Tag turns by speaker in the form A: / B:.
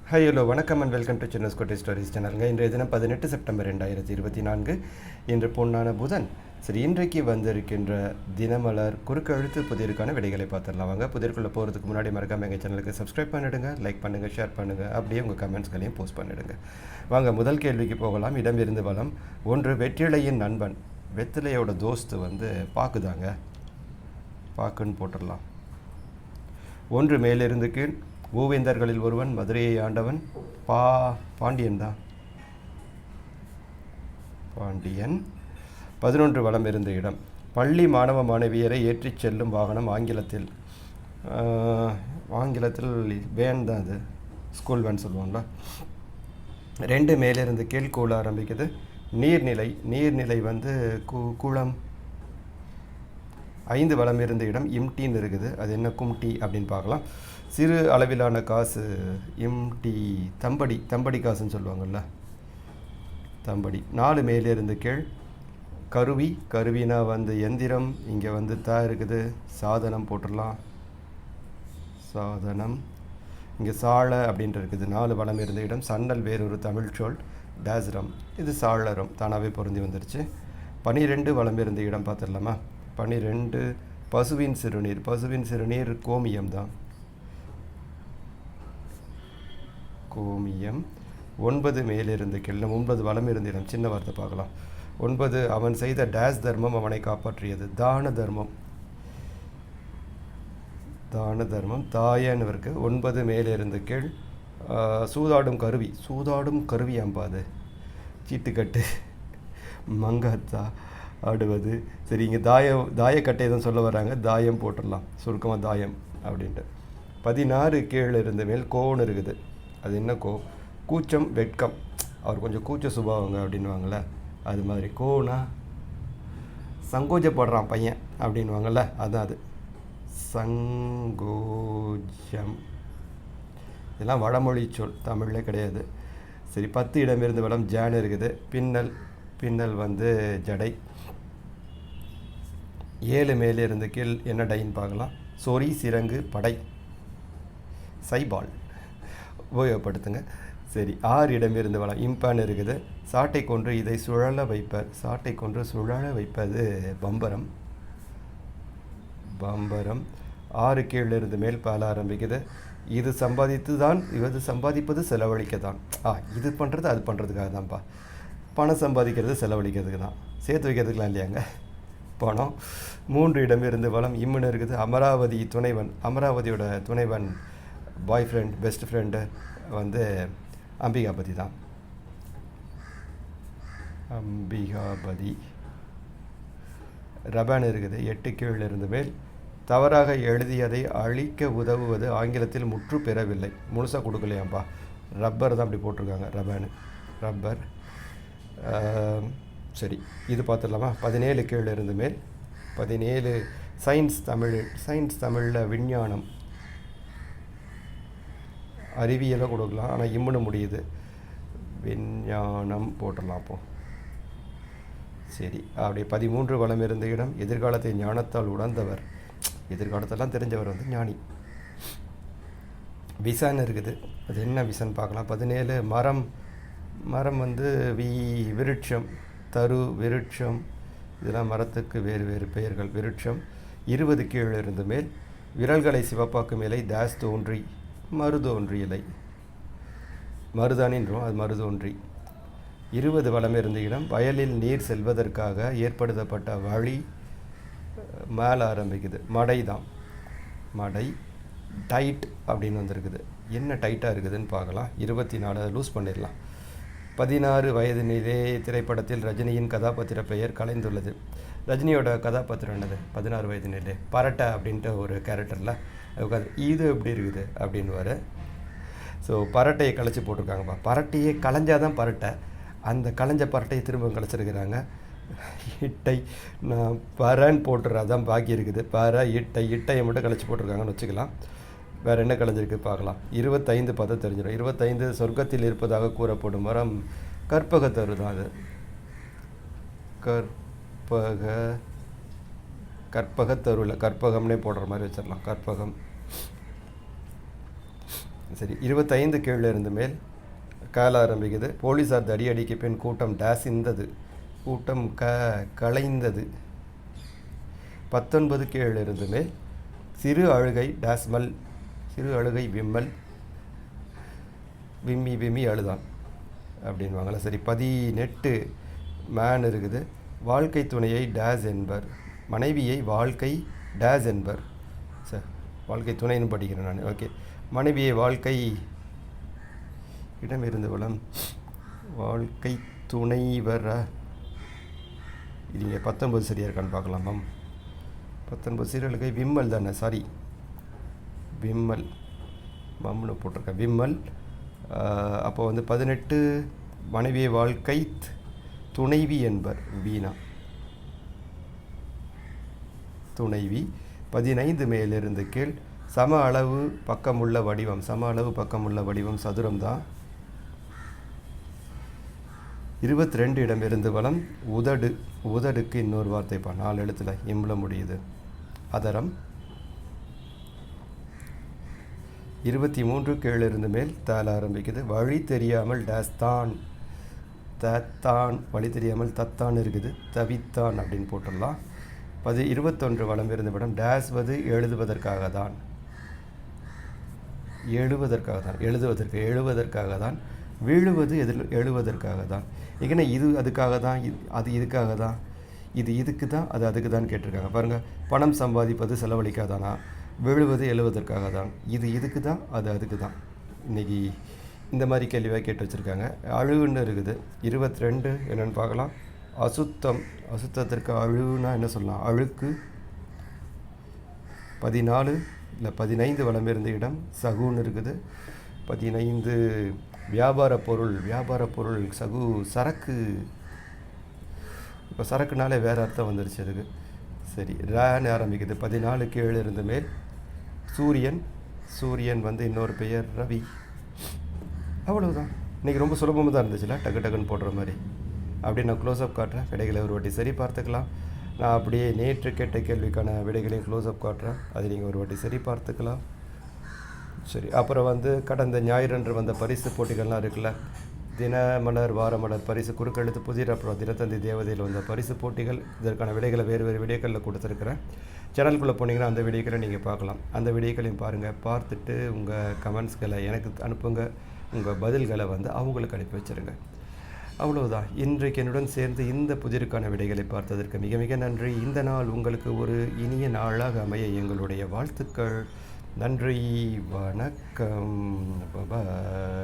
A: Hi hello வணக்கம் and welcome to சின்னஸ்கோட்டை stories சேனலுங்க. இன்றைய தினம் 18 செப்டம்பர் 2024. இன்று பொன்னான புதன். சரி, இன்றைக்கு வந்திருக்கின்ற தினமலர் குறுக்கு எழுத்து புதிருக்கான விடைகளை பார்த்துடலாம். வாங்க. புதிருக்குள்ளே போகிறதுக்கு முன்னாடி மறக்காமல் எங்கள் சேனலுக்கு சப்ஸ்கிரைப் பண்ணிவிடுங்க, லைக் பண்ணுங்கள், ஷேர் பண்ணுங்கள், அப்படியே உங்கள் கமெண்ட்ஸ்களையும் போஸ்ட் பண்ணிவிடுங்க. வாங்க, முதல் கேள்விக்கு போகலாம். இடமிருந்து வளம். ஒன்று, வெற்றிலையின் நண்பன். வெற்றிலையோட தோஸ்து பாக்குதாங்க. பாக்குன்னு போட்டுடலாம். ஒன்று, மேலிருந்து கீழ். மூவேந்தர்களில் ஒருவன், மதுரையை ஆண்டவன். பாண்டியன் தான். பாண்டியன். 11, வலம் இருந்த இடம். பள்ளி மாணவ மாணவியரை ஏற்றிச் செல்லும் வாகனம். ஆங்கிலத்தில் வேன் தான். அது ஸ்கூல் வேன் சொல்லுவாங்களா. 2, மேலிருந்து கீழ். கூழ ஆரம்பிக்குது. நீர்நிலை குளம். 5, வலம் இருந்த இடம். இம்டின்னு இருக்குது. அது என்ன கும்டி அப்படின்னு பார்க்கலாம். சிறு அளவிலான காசு. இம்டி. தம்படி காசுன்னு சொல்லுவாங்கள்ல, தம்படி. 4, மேலிருந்து கீழ். கருவினா எந்திரம். இங்கே இருக்குது. சாதனம் போட்டுடலாம். சாதனம். இங்கே சாழ அப்படின்ட்டு இருக்குது. 4, வலம் இருந்த இடம். சன்னல் வேறொரு தமிழ் சொல். டேஸ்ரம். இது சாளரம். தானாகவே பொருந்தி வந்துருச்சு. 12, வலம் இருந்த இடம் பார்த்துடலாமா. 12, பசுவின் சிறுநீர். கோமியம் தான். கோமியம். 9, மேலிருந்து கீழ். 9, வலம் இருந்த இடம். சின்ன வார்த்தை பார்க்கலாம். 9, அவன் செய்த டேஸ் தர்மம் அவனை காப்பாற்றியது. தான தர்மம். தாயன்னு இருக்கு. 9, மேலிருந்து கீழ். சூதாடும் கருவி அம்பாது. சீட்டுக்கட்டு. மங்காத்தா ஆடுவது. சரி, இங்கே தாயக்கட்டை தான் சொல்ல வராங்க. தாயம் போட்டுடலாம். சுருக்கமாக தாயம் அப்படின்ட்டு. 16, கீழே இருந்த மேல். கோன்னு இருக்குது. அது என்ன கூச்சம், வெட்கம். அவர் கொஞ்சம் கூச்ச சுபாவங்க அப்படின்வாங்கள்ல, அது மாதிரி. கோனா சங்கோஜப்படுறான் பையன் அப்படின்வாங்கள்ல, அதுதான் அது. சங்கோஜம். இதெல்லாம் வடமொழி சொல், தமிழில் கிடையாது. சரி, 10, இடமிருந்து வளம். ஜான் இருக்குது. பின்னல் ஜடை. 7, மேலிருந்து கீழ். என்ன டைன்னு பார்க்கலாம். சொறி, சிறங்கு, படை. சைபால் உபயோகப்படுத்துங்க. சரி, 6, இடமிருந்து வளம். இம்பான் இருக்குது. சாட்டை கொன்று இதை சுழல வைப்பர். சாட்டை கொன்று சுழல வைப்பது பம்பரம். 6, கீழிருந்து மேல். பால ஆரம்பிக்குது. இது சம்பாதிப்பது செலவழிக்க தான். இது பண்ணுறது அது பண்ணுறதுக்காக தான்ப்பா. பணம் சம்பாதிக்கிறது செலவழிக்கிறதுக்கு தான், சேர்த்து வைக்கிறதுக்கெலாம் இல்லையாங்க பணம். 3, இடமிருந்து வளம். இம்முன்னு இருக்குது. அமராவதி துணைவன். அமராவதியோட துணைவன், பாய் ஃப்ரெண்ட், பெஸ்ட் ஃப்ரெண்டு அம்பிகாபதி தான். அம்பிகாபதி. ரபான் இருக்குது. 8, கீழ் இருந்து மேல். தவறாக எழுதியதை அழிக்க உதவுவது. ஆங்கிலத்தில் முற்று பெறவில்லை. முழுசாக கொடுக்கலையாம்ப்பா. ரப்பர் தான் அப்படி போட்டிருக்காங்க. ரப்பர். சரி, இது பார்த்துடலாமா. 17, கீழ் இருந்து மேல். 17, சயின்ஸ் தமிழில் விஞ்ஞானம். அறிவியலை கொடுக்கலாம், ஆனால் இம்முன்னு முடியுது. விஞ்ஞானம் போட்டுடலாம் அப்போ. சரி, அப்படி 13, வலம் இருந்த இடம். எதிர்காலத்தை ஞானத்தால் உணர்ந்தவர். எதிர்காலத்தெல்லாம் தெரிஞ்சவர் ஞானி. விசன் இருக்குது. அது என்ன விசன் பார்க்கலாம். 17, மரம். விருட்சம். விருட்சம். இதெல்லாம் மரத்துக்கு வேறு பெயர்கள். விருட்சம். 20, கீழ் இருந்து மேல். விரல்களை சிவப்பாக்கும் இலை. டேஸ் தோன்றி. மருதோன்றி இலை. மருதானின்றோம், அது மருதோன்றி. 20, வலம் இருந்த இடம். வயலில் நீர் செல்வதற்காக ஏற்படுத்தப்பட்ட வழி. மேலே ஆரம்பிக்குது. மடை தான். மடை. டைட் அப்படின்னு வந்திருக்குது. என்ன டைட்டாக இருக்குதுன்னு பார்க்கலாம். 24, அதை லூஸ் பண்ணிடலாம். 16, வயதினிலே திரைப்படத்தில் ரஜினியின் கதாபாத்திர பெயர் கலைந்துள்ளது. ரஜினியோட கதாபாத்திரம் என்னது? 16 வயதினிலே. பரட்டை அப்படின்ட்டு ஒரு கேரக்டரில் உட்காந்து இது எப்படி இருக்குது அப்படின்னு வர. ஸோ பரட்டையை கலைச்சி போட்டிருக்காங்கப்பா. பரட்டையை கலைஞ்சாதான் பரட்டை. அந்த கலைஞ்ச பரட்டையை திரும்ப கலைச்சிருக்கிறாங்க. இட்டை. நான் பரன்னு போட்டுறேன், அதான் பாக்கி இருக்குது. இட்டையை மட்டும் கலைச்சி போட்டிருக்காங்கன்னு வச்சுக்கலாம். வேறு என்ன கலைஞ்சிருக்கு பார்க்கலாம். 25, பார்த்தா தெரிஞ்சிடும். 25, சொர்க்கத்தில் இருப்பதாக கூறப்படும் மரம். கற்பகத்தரு தான் அது. கற்பகத்தருவில் கற்பகம்னே போடுற மாதிரி வச்சிடலாம். கற்பகம். சரி, 25 கீழே இருந்து மேல் கால ஆரம்பிக்குது. போலீஸார் தடியடிக்கு பின் கூட்டம் டேசிந்தது, கூட்டம் கலைந்தது. 19 கீழே இருந்து மேல் சிறு அழுகை டேஸ்மல், சிறு அழுகை விம்மல், விம்மி விம்மி அழுதான் அப்படின்வாங்களா. சரி, 18 மேன் இருக்குது. வாழ்க்கை துணையை டேஸ் என்பர், மனைவியை வாழ்க்கை டேஸ் என்பர். சார், வாழ்க்கை துணைன்னு படிக்கிறேன் நான். ஓகே, மனைவியை வாழ்க்கை இடமிருந்து வளம் வாழ்க்கை துணைவர. இதுங்க 19 சரியாக இருக்கான்னு பார்க்கலாம் மேம். 19 சீரலுக்கு விம்மல் தானே, சாரி விம்மல், மம்னு போட்டிருக்கேன், விம்மல். அப்போ வந்து 18 மனைவியை வாழ்க்கை துணைவி என்பர், வீணா துணைவி. 15 மேலிருந்து கீழ் சம அளவு பக்கமுள்ள வடிவம், சம அளவு பக்கமுள்ள வடிவம் சதுரம் தான். 22 இடமிருந்து வளம் உதடு, உதடுக்கு இன்னொரு வார்த்தைப்பா, 4 எழுத்துல இம்ல முடியுது, அதரம். 23 கீழிருந்து மேல் தால் ஆரம்பிக்குது. வழி தெரியாமல் டேஸ் தான், தத்தான், வழி தெரியாமல் தத்தான் இருக்குது, தவித்தான் அப்படின்னு போட்டுடலாம். 21 வளம் இருந்து விடம் டேஸ்வது எழுதுவதற்காக தான், எழுவதற்காக தான், எழுவதற்காக தான். வீழுவது எழுவதற்காக தான். ஏன்னா இது அதுக்காக தான், அது இதுக்காக தான், இது இதுக்கு தான், அது அதுக்கு தான் கேட்டிருக்காங்க பாருங்கள். பணம் சம்பாதிப்பது செலவழிக்காதானா, விழுவது எழுவதற்காக தான், இது இதுக்கு தான், அது அதுக்கு தான். இன்றைக்கி இந்த மாதிரி கேள்வியாக கேட்டு வச்சுருக்காங்க. அழுகுன்னு இருக்குது. 22 என்னென்னு பார்க்கலாம். அசுத்தம், அசுத்தத்திற்கு அழுகுனா என்ன சொல்லலாம், அழுக்கு. 14 இல்லை 15 வளமிருந்த இடம் சகுன்னு இருக்குது. 15 வியாபார பொருள், வியாபார பொருள் சகு, சரக்கு. இப்போ சரக்குனாலே வேறு அர்த்தம் வந்துருச்சு அதுக்கு. சரி, ரேன்னு ஆரம்பிக்குது. 14 கீழே இருந்து மேல் சூரியன், சூரியன் வந்து இன்னொரு பெயர் ரவி. அவ்வளவுதான். இன்றைக்கி ரொம்ப சுலபமாக தான் இருந்துச்சுல, டக்கு டக்குன்னு போடுற மாதிரி. அப்படியே நான் க்ளோஸ்அப் காட்டுறேன், விடைகளை ஒரு வாட்டி சரி பார்த்துக்கலாம். நான் அப்படியே நேற்று கேட்ட கேள்விக்கான விடைகளையும் க்ளோஸ்அப் காட்டுறேன், அது நீங்கள் ஒரு வாட்டி சரி பார்த்துக்கலாம். சரி, அப்புறம் வந்து கடந்த ஞாயிறன்று வந்த பரிசு போட்டிகள்லாம் இருக்குல்ல, தினமலர், வாரமலர் பரிசு, குறுக்கெழுத்து புதிர், அப்புறம் தினத்தந்தி தேவதையில் வந்த பரிசு போட்டிகள். இதற்கான விடைகளை வேறு வேறு வீடியோக்களில் கொடுத்துருக்குறேன். சேனலுக்குள்ளே போனீங்கன்னா அந்த வீடியோக்களை நீங்கள் பார்க்கலாம். அந்த வீடியோக்களையும் பாருங்கள். பார்த்துட்டு உங்கள் கமெண்ட்ஸ்களை எனக்கு அனுப்புங்க, உங்கள் பதில்களை வந்து அவங்களுக்கு அனுப்பி வச்சுருங்க. அவ்வளவுதான். இன்றைக்கு என்னுடன் சேர்ந்து இந்த புதிருக்கான விடைகளை பார்த்ததற்கு மிக மிக நன்றி. இந்த நாள் உங்களுக்கு ஒரு இனிய நாளாக அமைய எங்களுடைய வாழ்த்துக்கள். நன்றி, வணக்கம், பாய்.